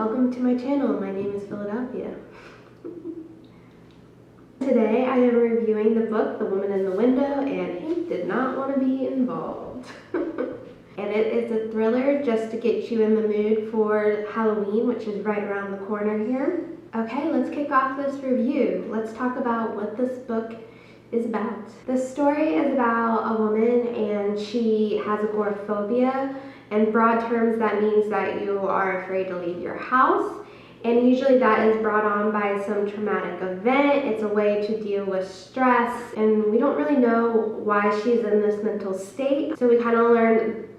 welcome to my channel. My name is Philadelphia. Today I am reviewing the book The Woman in the Window, and Hank did not want to be involved. And it is a thriller just to get you in the mood for Halloween, which is right around the corner here. Okay, let's kick off this review. Let's talk about what this book is about. The story is about a woman and she has agoraphobia. In broad terms, that means that you are afraid to leave your house. And usually that is brought on by some traumatic event. It's a way to deal with stress. And we don't really know why she's in this mental state. So we kind of learn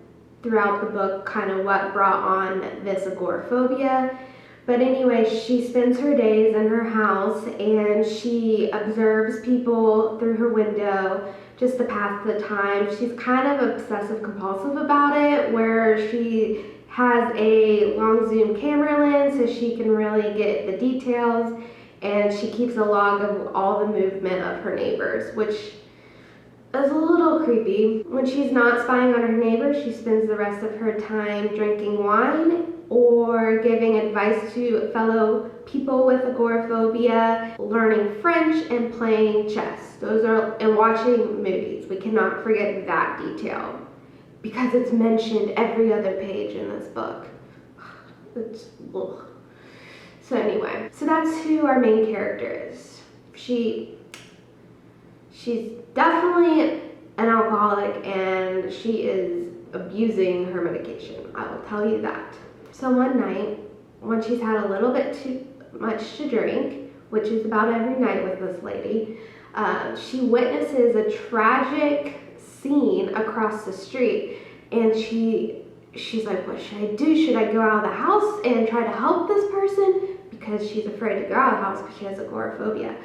throughout the book kind of what brought on this agoraphobia. But anyway, she spends her days in her house and she observes people through her window just to pass the time. She's kind of obsessive compulsive about it, where she has a long zoom camera lens so she can really get the details, and she keeps a log of all the movement of her neighbors, which is a little creepy. When she's not spying on her neighbors, she spends the rest of her time drinking wine or giving advice to fellow people with agoraphobia, learning French, and playing chess. And watching movies. We cannot forget that detail because it's mentioned every other page in this book. It's ugh. So anyway, so that's who our main character is. She's definitely an alcoholic and she is abusing her medication. I will tell you that. So one night, when she's had a little bit too much to drink, which is about every night with this lady, she witnesses a tragic scene across the street, and she's like, what should I do? Should I go out of the house and try to help this person? Because she's afraid to go out of the house because she has agoraphobia.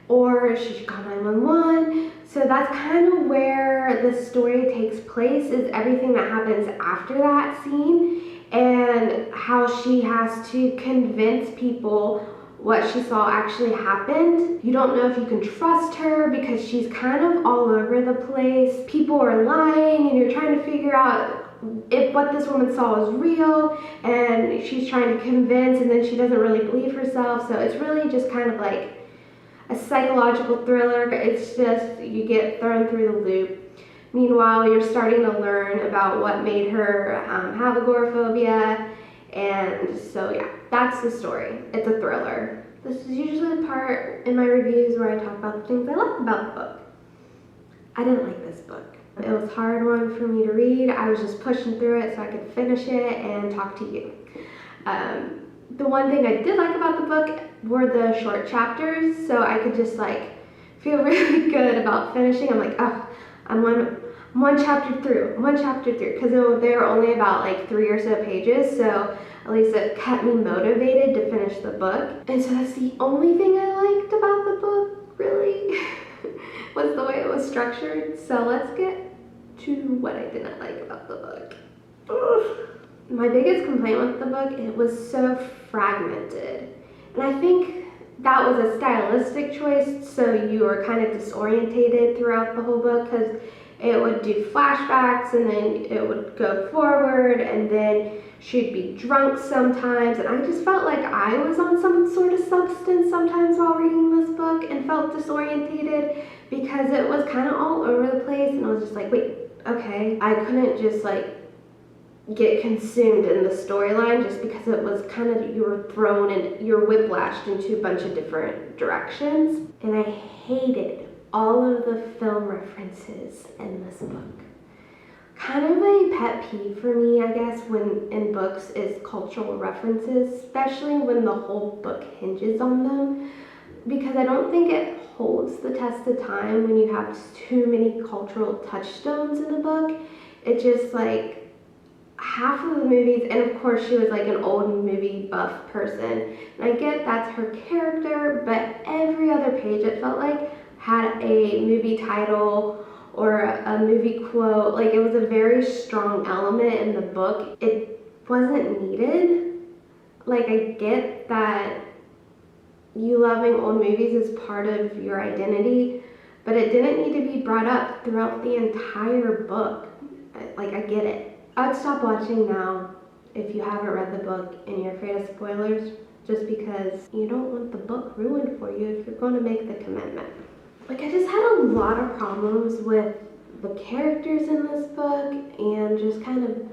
Or should she call 911? So that's kind of where the story takes place, is everything that happens after that scene and how she has to convince people what she saw actually happened. You don't know if you can trust her because she's kind of all over the place. People are lying and you're trying to figure out if what this woman saw is real, and she's trying to convince, and then she doesn't really believe herself. So it's really just kind of like a psychological thriller. It's just, you get thrown through the loop. Meanwhile, you're starting to learn about what made her have agoraphobia. And so yeah, that's the story. It's a thriller. This is usually the part in my reviews where I talk about the things I like about the book. I didn't like this book. It was a hard one for me to read. I was just pushing through it so I could finish it and talk to you. The one thing I did like about the book were the short chapters, so I could just like feel really good about finishing. I'm like, oh, I'm one chapter through, because they were only about like 3 or so pages, so at least it kept me motivated to finish the book. And so that's the only thing I liked about the book, really, was the way it was structured. So let's get to what I didn't like about the book. Ugh. My biggest complaint with the book, it was so fragmented. And I think that was a stylistic choice, so you were kind of disorientated throughout the whole book, because it would do flashbacks and then it would go forward, and then she'd be drunk sometimes, and I just felt like I was on some sort of substance sometimes while reading this book and felt disorientated because it was kind of all over the place, and I was just like, wait, okay. I couldn't just like get consumed in the storyline just because it was kind of, you were thrown and you're whiplashed into a bunch of different directions. And I hated all of the film references in this book. Kind of a pet peeve for me, I guess, when in books is cultural references, especially when the whole book hinges on them, because I don't think it holds the test of time when you have too many cultural touchstones in a book. It just like, half of the movies, and of course she was like an old movie buff person, and I get that's her character, but every other page it felt like had a movie title or a movie quote. Like, it was a very strong element in the book. It wasn't needed. Like, I get that you loving old movies is part of your identity, but it didn't need to be brought up throughout the entire book. Like, I get it. I would stop watching now if you haven't read the book and you're afraid of spoilers, just because you don't want the book ruined for you if you're going to make the commitment. Like, I just had a lot of problems with the characters in this book and just kind of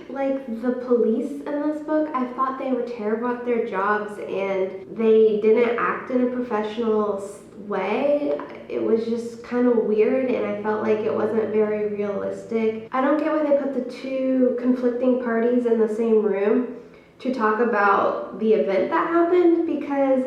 like the police in this book. I thought they were terrible at their jobs and they didn't act in a professional way. It was just kind of weird and I felt like it wasn't very realistic. I don't get why they put the two conflicting parties in the same room to talk about the event that happened, because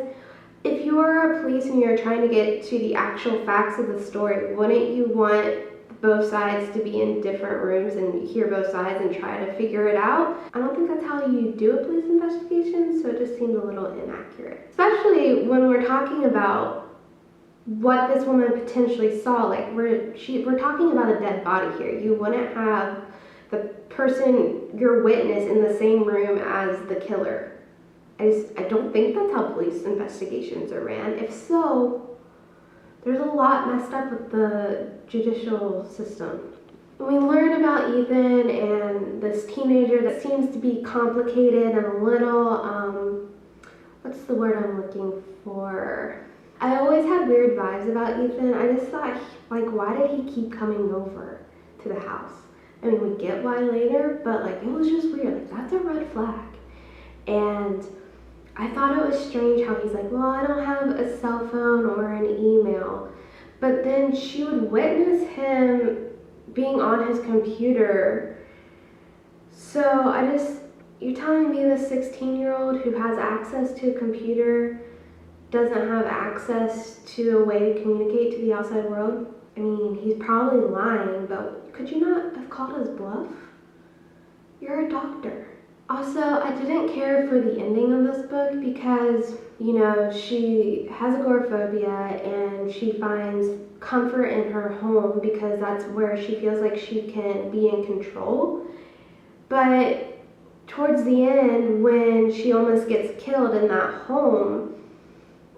if you are a police and you're trying to get to the actual facts of the story, wouldn't you want both sides to be in different rooms and hear both sides and try to figure it out? I don't think that's how you do a police investigation, so it just seemed a little inaccurate. Especially when we're talking about what this woman potentially saw. Like, we're talking about a dead body here. You wouldn't have the person, your witness, in the same room as the killer. I don't think that's how police investigations are ran. If so, there's a lot messed up with the judicial system. We learn about Ethan and this teenager that seems to be complicated and a little, what's the word I'm looking for? I always had weird vibes about Ethan. I just thought, like, why did he keep coming over to the house? I mean, we get why later, but like, it was just weird. Like, that's a red flag. And I thought it was strange how he's like, well, I don't have a cell phone or an email. But then she would witness him being on his computer. So you're telling me this 16-year-old who has access to a computer doesn't have access to a way to communicate to the outside world? I mean, he's probably lying, but could you not have called his bluff? You're a doctor. Also, I didn't care for the ending of this book because, you know, she has agoraphobia and she finds comfort in her home because that's where she feels like she can be in control. But towards the end, when she almost gets killed in that home,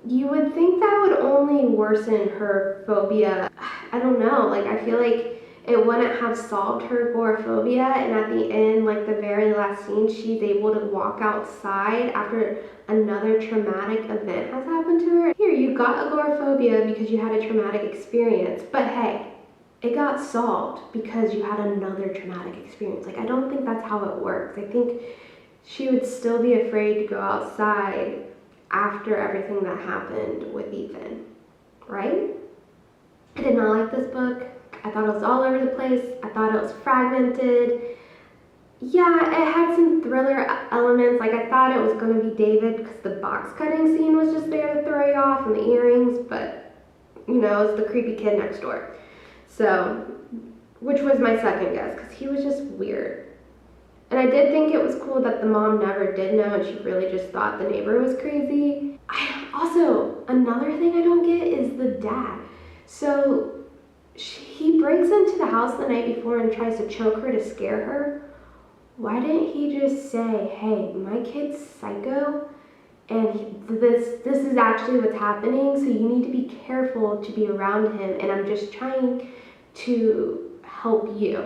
you would think that would only worsen her phobia. I don't know, like, I feel like it wouldn't have solved her agoraphobia, and at the end, like the very last scene, she's able to walk outside after another traumatic event has happened to her. Here, you got agoraphobia because you had a traumatic experience, but hey, it got solved because you had another traumatic experience. Like, I don't think that's how it works. I think she would still be afraid to go outside after everything that happened with Ethan, right? I did not like this book. I thought it was all over the place. I thought it was fragmented. Yeah, it had some thriller elements. Like, I thought it was going to be David because the box cutting scene was just there to throw you off, and the earrings, but, you know, it's the creepy kid next door. So, which was my second guess because he was just weird. And I did think it was cool that the mom never did know and she really just thought the neighbor was crazy. Also, another thing I don't get is the dad. So he breaks into the house the night before and tries to choke her to scare her. Why didn't he just say, hey, my kid's psycho and this is actually what's happening, so you need to be careful to be around him and I'm just trying to help you.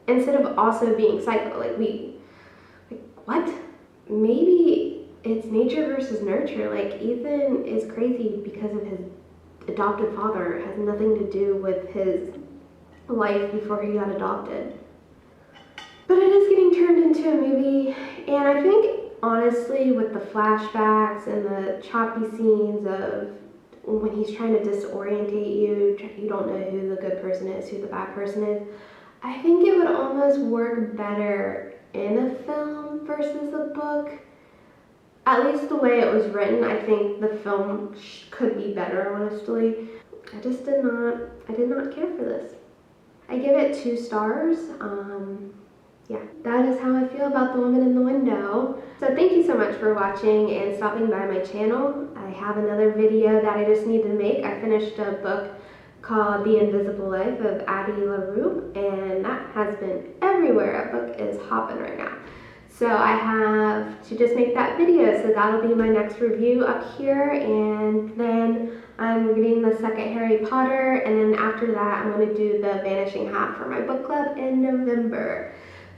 Instead of also being psycho, like what? Maybe it's nature versus nurture. Like, Ethan is crazy because of his adopted father. It has nothing to do with his life before he got adopted. But it is getting turned into a movie, and I think, honestly, with the flashbacks and the choppy scenes of when he's trying to disorientate you, you don't know who the good person is, who the bad person is, I think it would almost work better in a film versus a book. At least the way it was written, I think the film could be better, honestly. I did not care for this. I give it 2 stars. Yeah, that is how I feel about The Woman in the Window. So thank you so much for watching and stopping by my channel. I have another video that I just need to make. I finished a book called The Invisible Life of Addie LaRue, and that has been everywhere. That book is hopping right now. So I have to just make that video, so that'll be my next review up here, and then I'm reading the second Harry Potter, and then after that I'm going to do the Vanishing Half for my book club in November.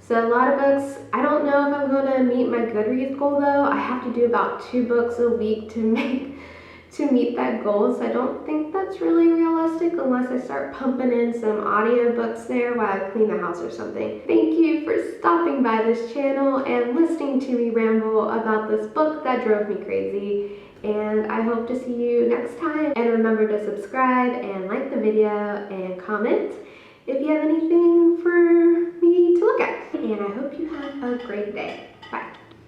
So a lot of books. I don't know if I'm going to meet my Goodreads goal though. I have to do about 2 books a week to meet that goal, so I don't think that's really realistic unless I start pumping in some audiobooks there while I clean the house or something. Thank you for stopping by this channel and listening to me ramble about this book that drove me crazy, and I hope to see you next time. And remember to subscribe and like the video and comment if you have anything for me to look at. And I hope you have a great day. Bye.